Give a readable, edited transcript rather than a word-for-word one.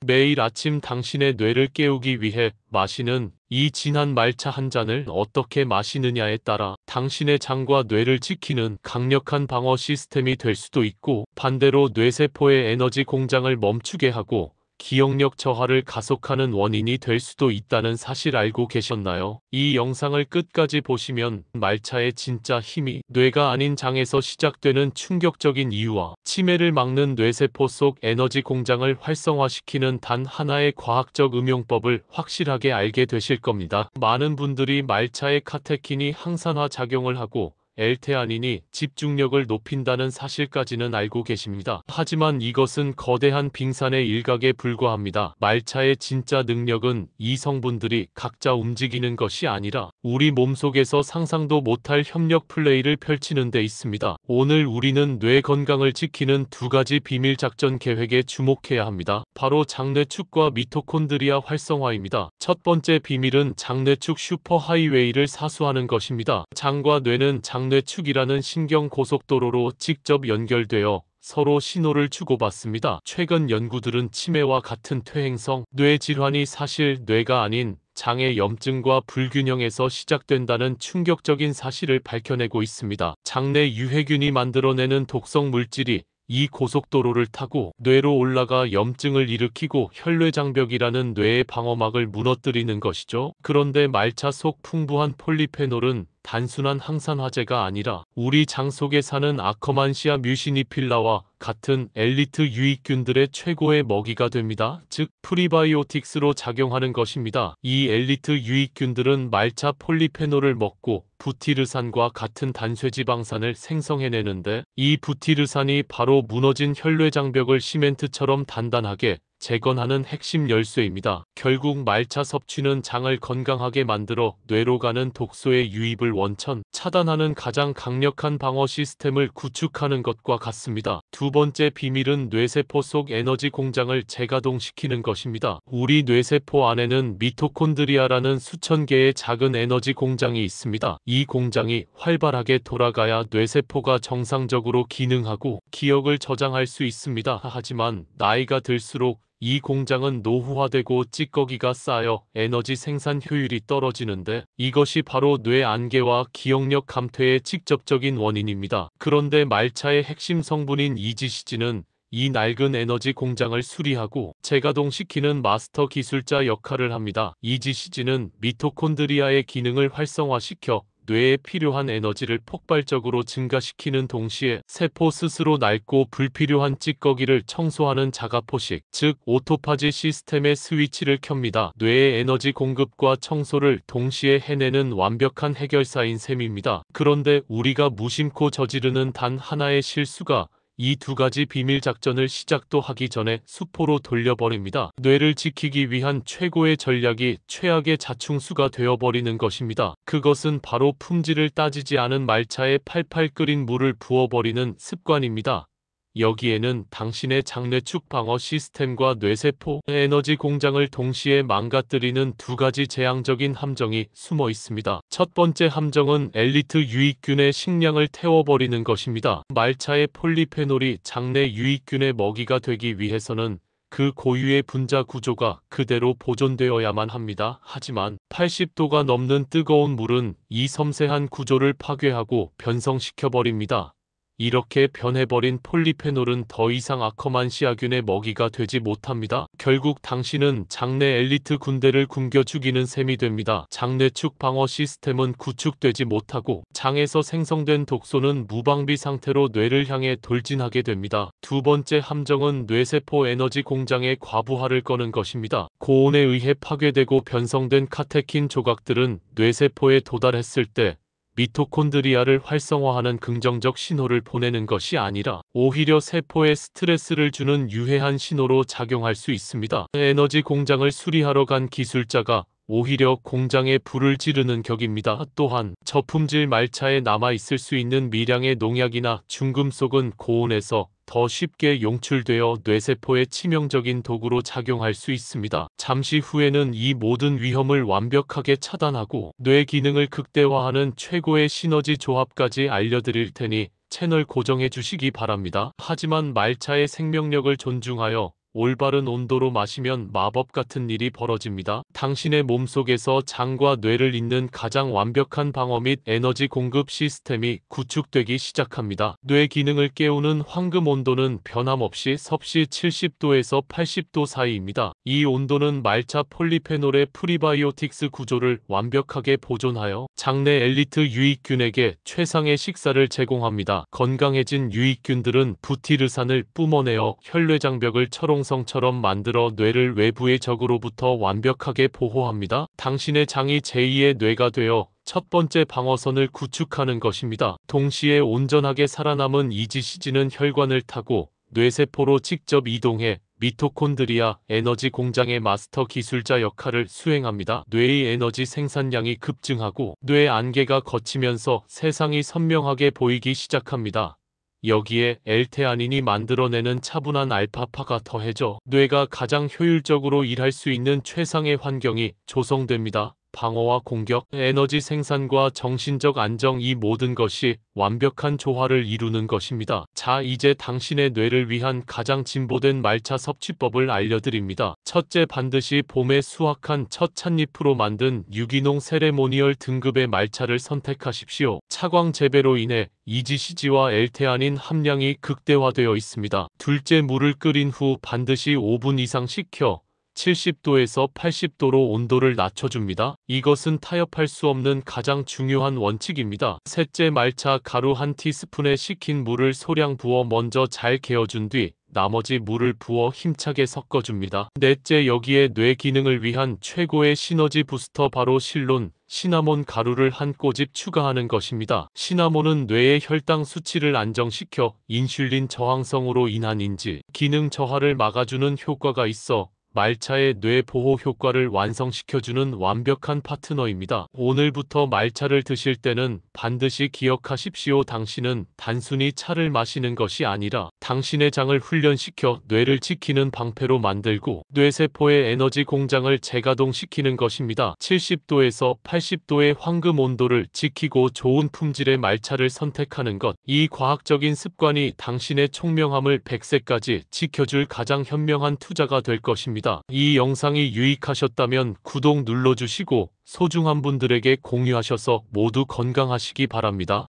매일 아침 당신의 뇌를 깨우기 위해 마시는 이 진한 말차 한 잔을 어떻게 마시느냐에 따라 당신의 장과 뇌를 지키는 강력한 방어 시스템이 될 수도 있고, 반대로 뇌세포의 에너지 공장을 멈추게 하고 기억력 저하를 가속하는 원인이 될 수도 있다는 사실 알고 계셨나요? 이 영상을 끝까지 보시면 말차의 진짜 힘이 뇌가 아닌 장에서 시작되는 충격적인 이유와 치매를 막는 뇌세포 속 에너지 공장을 활성화시키는 단 하나의 과학적 응용법을 확실하게 알게 되실 겁니다. 많은 분들이 말차의 카테킨이 항산화 작용을 하고 L테아닌이 집중력을 높인다는 사실까지는 알고 계십니다. 하지만 이것은 거대한 빙산의 일각에 불과합니다. 말차의 진짜 능력은 이 성분들이 각자 움직이는 것이 아니라 우리 몸속에서 상상도 못할 협력 플레이를 펼치는 데 있습니다. 오늘 우리는 뇌 건강을 지키는 두 가지 비밀 작전 계획에 주목해야 합니다. 바로 장뇌축과 미토콘드리아 활성화입니다. 첫 번째 비밀은 장뇌축 슈퍼하이웨이를 사수하는 것입니다. 장과 뇌는 장뇌축이라는 신경 고속도로로 직접 연결되어 서로 신호를 주고받습니다. 최근 연구들은 치매와 같은 퇴행성 뇌 질환이 사실 뇌가 아닌 장의 염증과 불균형에서 시작된다는 충격적인 사실을 밝혀내고 있습니다. 장내 유해균이 만들어내는 독성 물질이 이 고속도로를 타고 뇌로 올라가 염증을 일으키고 혈뇌장벽이라는 뇌의 방어막을 무너뜨리는 것이죠. 그런데 말차 속 풍부한 폴리페놀은 단순한 항산화제가 아니라 우리 장 속에 사는 아커만시아 뮤시니필라와 같은 엘리트 유익균들의 최고의 먹이가 됩니다. 즉 프리바이오틱스로 작용하는 것입니다. 이 엘리트 유익균들은 말차 폴리페놀을 먹고 부티르산과 같은 단쇄지방산을 생성해내는데, 이 부티르산이 바로 무너진 혈뇌장벽을 시멘트처럼 단단하게 재건하는 핵심 열쇠입니다. 결국 말차 섭취는 장을 건강하게 만들어 뇌로 가는 독소의 유입을 원천 차단하는 가장 강력한 방어 시스템을 구축하는 것과 같습니다. 두 번째 비밀은 뇌세포 속 에너지 공장을 재가동시키는 것입니다. 우리 뇌세포 안에는 미토콘드리아라는 수천 개의 작은 에너지 공장이 있습니다. 이 공장이 활발하게 돌아가야 뇌세포가 정상적으로 기능하고 기억을 저장할 수 있습니다. 하지만 나이가 들수록 이 공장은 노후화되고 찌꺼기가 쌓여 에너지 생산 효율이 떨어지는데, 이것이 바로 뇌 안개와 기억력 감퇴의 직접적인 원인입니다. 그런데 말차의 핵심 성분인 이지시진은 이 낡은 에너지 공장을 수리하고 재가동시키는 마스터 기술자 역할을 합니다. 이지시진은 미토콘드리아의 기능을 활성화시켜 뇌에 필요한 에너지를 폭발적으로 증가시키는 동시에 세포 스스로 낡고 불필요한 찌꺼기를 청소하는 자가포식, 즉 오토파지 시스템의 스위치를 켭니다. 뇌의 에너지 공급과 청소를 동시에 해내는 완벽한 해결사인 셈입니다. 그런데 우리가 무심코 저지르는 단 하나의 실수가 이 두 가지 비밀 작전을 시작도 하기 전에 수포로 돌려버립니다. 뇌를 지키기 위한 최고의 전략이 최악의 자충수가 되어버리는 것입니다. 그것은 바로 품질을 따지지 않은 말차에 팔팔 끓인 물을 부어버리는 습관입니다. 여기에는 당신의 장뇌축 방어 시스템과 뇌세포 에너지 공장을 동시에 망가뜨리는 두 가지 재앙적인 함정이 숨어 있습니다. 첫 번째 함정은 엘리트 유익균의 식량을 태워버리는 것입니다. 말차의 폴리페놀이 장내 유익균의 먹이가 되기 위해서는 그 고유의 분자 구조가 그대로 보존되어야만 합니다. 하지만 80도가 넘는 뜨거운 물은 이 섬세한 구조를 파괴하고 변성시켜버립니다. 이렇게 변해버린 폴리페놀은 더 이상 아커만시아균의 먹이가 되지 못합니다. 결국 당신은 장내 엘리트 군대를 굶겨 죽이는 셈이 됩니다. 장뇌축 방어 시스템은 구축되지 못하고 장에서 생성된 독소는 무방비 상태로 뇌를 향해 돌진하게 됩니다. 두 번째 함정은 뇌세포 에너지 공장의 과부하를 꺼는 것입니다. 고온에 의해 파괴되고 변성된 카테킨 조각들은 뇌세포에 도달했을 때 미토콘드리아를 활성화하는 긍정적 신호를 보내는 것이 아니라 오히려 세포에 스트레스를 주는 유해한 신호로 작용할 수 있습니다. 에너지 공장을 수리하러 간 기술자가 오히려 공장에 불을 지르는 격입니다. 또한 저품질 말차에 남아있을 수 있는 미량의 농약이나 중금속은 고온에서 더 쉽게 용출되어 뇌세포에 치명적인 도구로 작용할 수 있습니다. 잠시 후에는 이 모든 위험을 완벽하게 차단하고 뇌 기능을 극대화하는 최고의 시너지 조합까지 알려드릴 테니 채널 고정해 주시기 바랍니다. 하지만 말차의 생명력을 존중하여 올바른 온도로 마시면 마법 같은 일이 벌어집니다. 당신의 몸속에서 장과 뇌를 잇는 가장 완벽한 방어 및 에너지 공급 시스템이 구축되기 시작합니다. 뇌 기능을 깨우는 황금 온도는 변함없이 섭씨 70도에서 80도 사이입니다. 이 온도는 말차 폴리페놀의 프리바이오틱스 구조를 완벽하게 보존하여 장내 엘리트 유익균에게 최상의 식사를 제공합니다. 건강해진 유익균들은 부티르산을 뿜어내어 혈뇌장벽을 철옹성처럼 만들어 뇌를 외부의 적으로부터 완벽하게 보호합니다. 당신의 장이 제2의 뇌가 되어 첫 번째 방어선을 구축하는 것입니다. 동시에 온전하게 살아남은 이지시진은 혈관을 타고 뇌세포로 직접 이동해 미토콘드리아 에너지 공장의 마스터 기술자 역할을 수행합니다. 뇌의 에너지 생산량이 급증하고 뇌 안개가 걷히면서 세상이 선명하게 보이기 시작합니다. 여기에 L테아닌이 만들어내는 차분한 알파파가 더해져 뇌가 가장 효율적으로 일할 수 있는 최상의 환경이 조성됩니다. 방어와 공격, 에너지 생산과 정신적 안정, 이 모든 것이 완벽한 조화를 이루는 것입니다. 자, 이제 당신의 뇌를 위한 가장 진보된 말차 섭취법을 알려드립니다. 첫째, 반드시 봄에 수확한 첫 찻잎으로 만든 유기농 세레모니얼 등급의 말차를 선택하십시오. 차광 재배로 인해 이지시지와 L테아닌 함량이 극대화되어 있습니다. 둘째, 물을 끓인 후 반드시 5분 이상 식혀 70도에서 80도로 온도를 낮춰줍니다. 이것은 타협할 수 없는 가장 중요한 원칙입니다. 셋째, 말차 가루 한 티스푼에 식힌 물을 소량 부어 먼저 잘 개어준 뒤 나머지 물을 부어 힘차게 섞어줍니다. 넷째, 여기에 뇌 기능을 위한 최고의 시너지 부스터, 바로 실론, 시나몬 가루를 한 꼬집 추가하는 것입니다. 시나몬은 뇌의 혈당 수치를 안정시켜 인슐린 저항성으로 인한 인지 기능 저하를 막아주는 효과가 있어 말차의 뇌 보호 효과를 완성시켜주는 완벽한 파트너입니다. 오늘부터 말차를 드실 때는 반드시 기억하십시오. 당신은 단순히 차를 마시는 것이 아니라 당신의 장을 훈련시켜 뇌를 지키는 방패로 만들고 뇌세포의 에너지 공장을 재가동시키는 것입니다. 70도에서 80도의 황금 온도를 지키고 좋은 품질의 말차를 선택하는 것, 이 과학적인 습관이 당신의 총명함을 100세까지 지켜줄 가장 현명한 투자가 될 것입니다. 이 영상이 유익하셨다면 구독 눌러주시고 소중한 분들에게 공유하셔서 모두 건강하시기 바랍니다.